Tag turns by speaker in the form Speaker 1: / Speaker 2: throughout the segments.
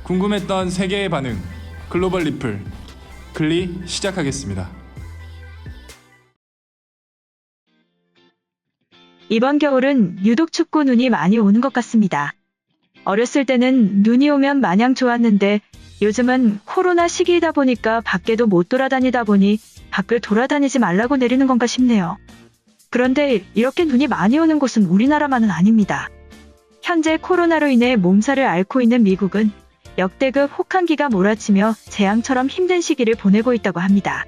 Speaker 1: 궁금했던 세계의 반응, 글로벌 리플, 글리 시작하겠습니다.
Speaker 2: 이번 겨울은 유독 춥고 눈이 많이 오는 것 같습니다. 어렸을 때는 눈이 오면 마냥 좋았는데 요즘은 코로나 시기이다 보니까 밖에도 못 돌아다니다 보니 밖을 돌아다니지 말라고 내리는 건가 싶네요. 그런데 이렇게 눈이 많이 오는 곳은 우리나라만은 아닙니다. 현재 코로나로 인해 몸살을 앓고 있는 미국은 역대급 혹한기가 몰아치며 재앙처럼 힘든 시기를 보내고 있다고 합니다.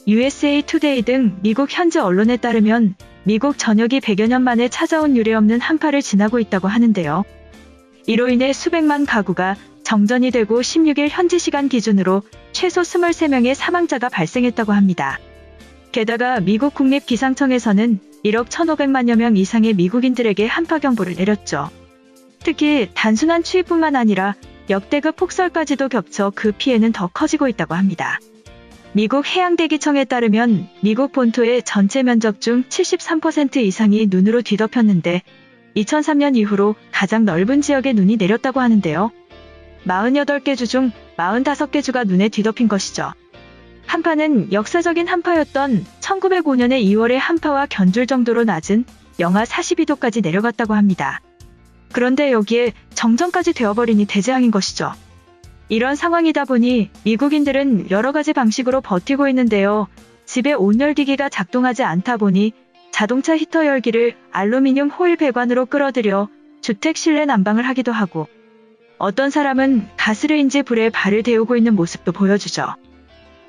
Speaker 2: USA 투데이 등 미국 현지 언론에 따르면 미국 전역이 100여 년 만에 찾아온 유례없는 한파를 지나고 있다고 하는데요. 이로 인해 수백만 가구가 정전이 되고 16일 현지 시간 기준으로 최소 23명의 사망자가 발생했다고 합니다. 게다가 미국 국립기상청에서는 1억 1,500만여 명 이상의 미국인들에게 한파 경보를 내렸죠. 특히 단순한 추위뿐만 아니라 역대급 폭설까지도 겹쳐 그 피해는 더 커지고 있다고 합니다. 미국 해양대기청에 따르면 미국 본토의 전체 면적 중 73% 이상이 눈으로 뒤덮였는데 2003년 이후로 가장 넓은 지역에 눈이 내렸다고 하는데요. 48개 주 중 45개 주가 눈에 뒤덮인 것이죠. 한파는 역사적인 한파였던 1905년의 2월의 한파와 견줄 정도로 낮은 영하 42도까지 내려갔다고 합니다. 그런데 여기에 정전까지 되어버리니 대재앙인 것이죠. 이런 상황이다 보니 미국인들은 여러 가지 방식으로 버티고 있는데요. 집에 온열기기가 작동하지 않다 보니 자동차 히터 열기를 알루미늄 호일 배관으로 끌어들여 주택 실내 난방을 하기도 하고 어떤 사람은 가스레인지 불에 발을 데우고 있는 모습도 보여주죠.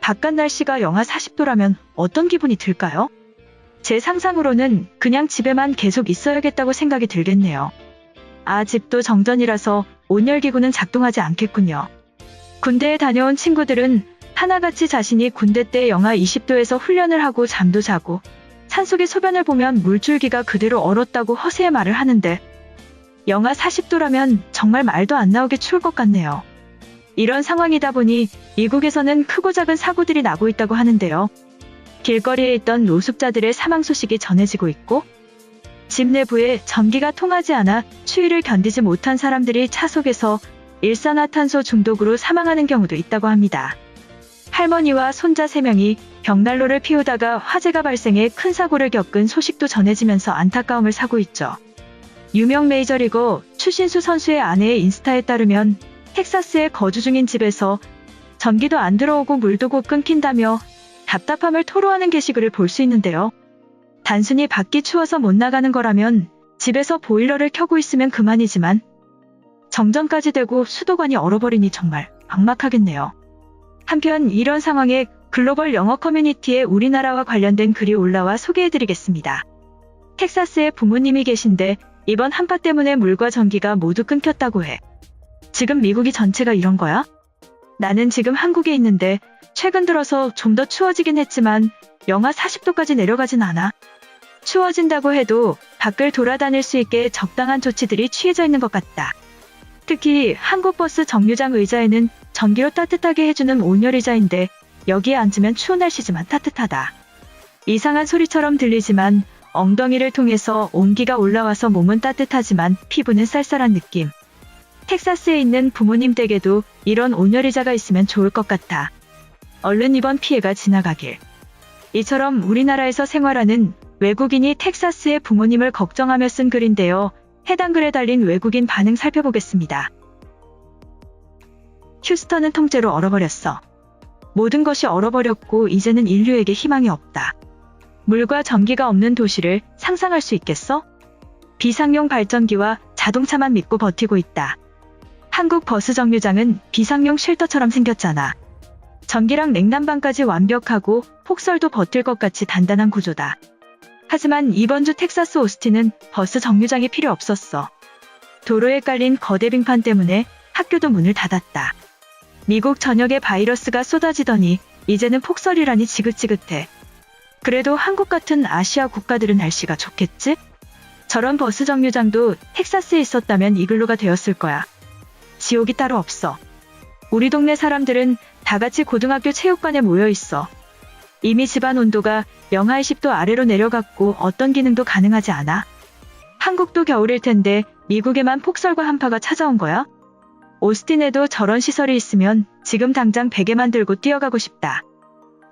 Speaker 2: 바깥 날씨가 영하 40도라면 어떤 기분이 들까요? 제 상상으로는 그냥 집에만 계속 있어야겠다고 생각이 들겠네요. 아, 집도 정전이라서 온열기구는 작동하지 않겠군요. 군대에 다녀온 친구들은 하나같이 자신이 군대 때 영하 20도에서 훈련을 하고 잠도 자고 산속의 소변을 보면 물줄기가 그대로 얼었다고 허세의 말을 하는데 영하 40도라면 정말 말도 안 나오게 추울 것 같네요. 이런 상황이다 보니 미국에서는 크고 작은 사고들이 나고 있다고 하는데요. 길거리에 있던 노숙자들의 사망 소식이 전해지고 있고 집 내부에 전기가 통하지 않아 추위를 견디지 못한 사람들이 차 속에서 일산화탄소 중독으로 사망하는 경우도 있다고 합니다. 할머니와 손자 3명이 벽난로를 피우다가 화재가 발생해 큰 사고를 겪은 소식도 전해지면서 안타까움을 사고 있죠. 유명 메이저리거 추신수 선수의 아내의 인스타에 따르면 텍사스에 거주 중인 집에서 전기도 안 들어오고 물도 곧 끊긴다며 답답함을 토로하는 게시글을 볼 수 있는데요. 단순히 밖이 추워서 못 나가는 거라면 집에서 보일러를 켜고 있으면 그만이지만 정전까지 되고 수도관이 얼어버리니 정말 막막하겠네요. 한편 이런 상황에 글로벌 영어 커뮤니티에 우리나라와 관련된 글이 올라와 소개해드리겠습니다. 텍사스에 부모님이 계신데 이번 한파 때문에 물과 전기가 모두 끊겼다고 해. 지금 미국이 전체가 이런 거야? 나는 지금 한국에 있는데 최근 들어서 좀 더 추워지긴 했지만 영하 40도까지 내려가진 않아. 추워진다고 해도 밖을 돌아다닐 수 있게 적당한 조치들이 취해져 있는 것 같다. 특히 한국 버스 정류장 의자에는 전기로 따뜻하게 해주는 온열의자인데 여기에 앉으면 추운 날씨지만 따뜻하다. 이상한 소리처럼 들리지만 엉덩이를 통해서 온기가 올라와서 몸은 따뜻하지만 피부는 쌀쌀한 느낌. 텍사스에 있는 부모님 댁에도 이런 온열의자가 있으면 좋을 것 같아. 얼른 이번 피해가 지나가길. 이처럼 우리나라에서 생활하는 외국인이 텍사스의 부모님을 걱정하며 쓴 글인데요. 해당 글에 달린 외국인 반응 살펴보겠습니다. 휴스턴은 통째로 얼어버렸어. 모든 것이 얼어버렸고 이제는 인류에게 희망이 없다. 물과 전기가 없는 도시를 상상할 수 있겠어? 비상용 발전기와 자동차만 믿고 버티고 있다. 한국 버스 정류장은 비상용 쉘터처럼 생겼잖아. 전기랑 냉난방까지 완벽하고 폭설도 버틸 것 같이 단단한 구조다. 하지만 이번 주 텍사스 오스틴은 버스 정류장이 필요 없었어. 도로에 깔린 거대 빙판 때문에 학교도 문을 닫았다. 미국 전역에 바이러스가 쏟아지더니 이제는 폭설이라니 지긋지긋해. 그래도 한국 같은 아시아 국가들은 날씨가 좋겠지? 저런 버스 정류장도 텍사스에 있었다면 이글루가 되었을 거야. 지옥이 따로 없어. 우리 동네 사람들은 다 같이 고등학교 체육관에 모여 있어. 이미 집안 온도가 영하 20도 아래로 내려갔고 어떤 기능도 가능하지 않아. 한국도 겨울일 텐데 미국에만 폭설과 한파가 찾아온 거야? 오스틴에도 저런 시설이 있으면 지금 당장 베개만 들고 뛰어가고 싶다.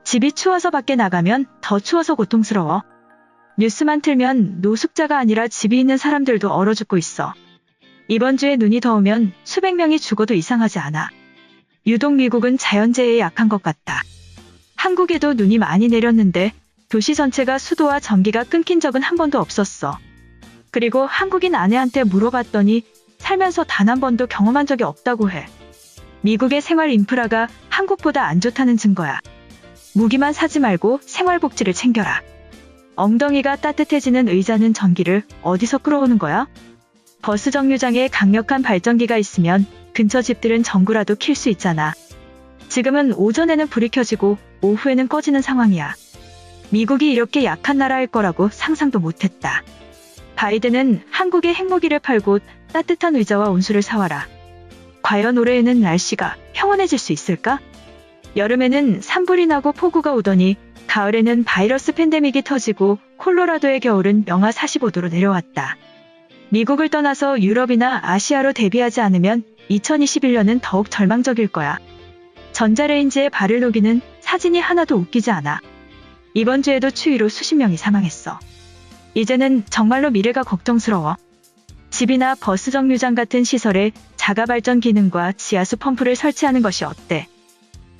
Speaker 2: 집이 추워서 밖에 나가면 더 추워서 고통스러워. 뉴스만 틀면 노숙자가 아니라 집이 있는 사람들도 얼어 죽고 있어. 이번 주에 눈이 더우면 수백 명이 죽어도 이상하지 않아. 유독 미국은 자연재해에 약한 것 같다. 한국에도 눈이 많이 내렸는데 도시 전체가 수도와 전기가 끊긴 적은 한 번도 없었어. 그리고 한국인 아내한테 물어봤더니 살면서 단 한 번도 경험한 적이 없다고 해. 미국의 생활 인프라가 한국보다 안 좋다는 증거야. 무기만 사지 말고 생활복지를 챙겨라. 엉덩이가 따뜻해지는 의자는 전기를 어디서 끌어오는 거야? 버스 정류장에 강력한 발전기가 있으면 근처 집들은 전구라도 킬 수 있잖아. 지금은 오전에는 불이 켜지고 오후에는 꺼지는 상황이야. 미국이 이렇게 약한 나라일 거라고 상상도 못했다. 바이든은 한국에 핵무기를 팔고 따뜻한 의자와 온수를 사와라. 과연 올해에는 날씨가 평온해질 수 있을까? 여름에는 산불이 나고 폭우가 오더니 가을에는 바이러스 팬데믹이 터지고 콜로라도의 겨울은 영하 45도로 내려왔다. 미국을 떠나서 유럽이나 아시아로 대비하지 않으면 2021년은 더욱 절망적일 거야. 전자레인지에 발을 녹이는 사진이 하나도 웃기지 않아. 이번 주에도 추위로 수십 명이 사망했어. 이제는 정말로 미래가 걱정스러워. 집이나 버스 정류장 같은 시설에 자가 발전 기능과 지하수 펌프를 설치하는 것이 어때?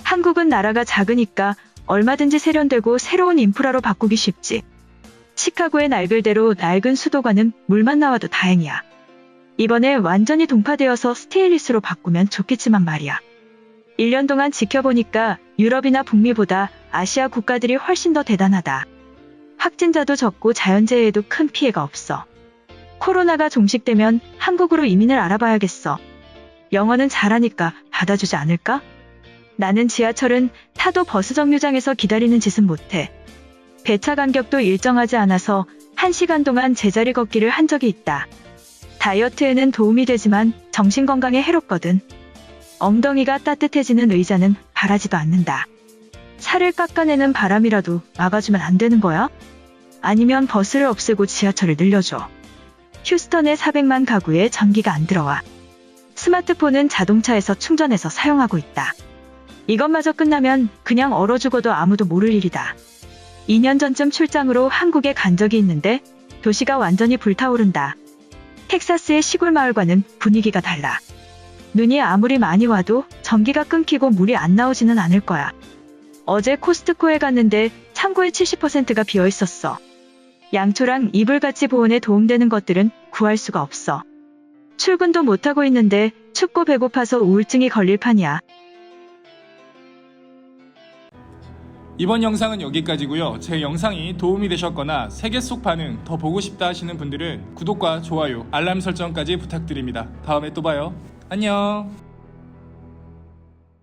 Speaker 2: 한국은 나라가 작으니까 얼마든지 세련되고 새로운 인프라로 바꾸기 쉽지. 시카고의 낡을대로 낡은 수도관은 물만 나와도 다행이야. 이번에 완전히 동파되어서 스테인리스로 바꾸면 좋겠지만 말이야. 1년 동안 지켜보니까 유럽이나 북미보다 아시아 국가들이 훨씬 더 대단하다. 확진자도 적고 자연재해에도 큰 피해가 없어. 코로나가 종식되면 한국으로 이민을 알아봐야겠어. 영어는 잘하니까 받아주지 않을까? 나는 지하철은 타도 버스 정류장에서 기다리는 짓은 못해. 배차 간격도 일정하지 않아서 1시간 동안 제자리 걷기를 한 적이 있다. 다이어트에는 도움이 되지만 정신건강에 해롭거든. 엉덩이가 따뜻해지는 의자는 바라지도 않는다. 살을 깎아내는 바람이라도 막아주면 안 되는 거야? 아니면 버스를 없애고 지하철을 늘려줘. 휴스턴의 400만 가구에 전기가 안 들어와. 스마트폰은 자동차에서 충전해서 사용하고 있다. 이것마저 끝나면 그냥 얼어 죽어도 아무도 모를 일이다. 2년 전쯤 출장으로 한국에 간 적이 있는데 도시가 완전히 불타오른다. 텍사스의 시골 마을과는 분위기가 달라. 눈이 아무리 많이 와도 전기가 끊기고 물이 안 나오지는 않을 거야. 어제 코스트코에 갔는데 창고의 70%가 비어 있었어. 양초랑 이불같이 보온에 도움되는 것들은 구할 수가 없어. 출근도 못하고 있는데 춥고 배고파서 우울증이 걸릴 판이야.
Speaker 1: 이번 영상은 여기까지고요. 제 영상이 도움이 되셨거나 세계 속 반응 더 보고 싶다 하시는 분들은 구독과 좋아요, 알람 설정까지 부탁드립니다. 다음에 또 봐요. 안녕.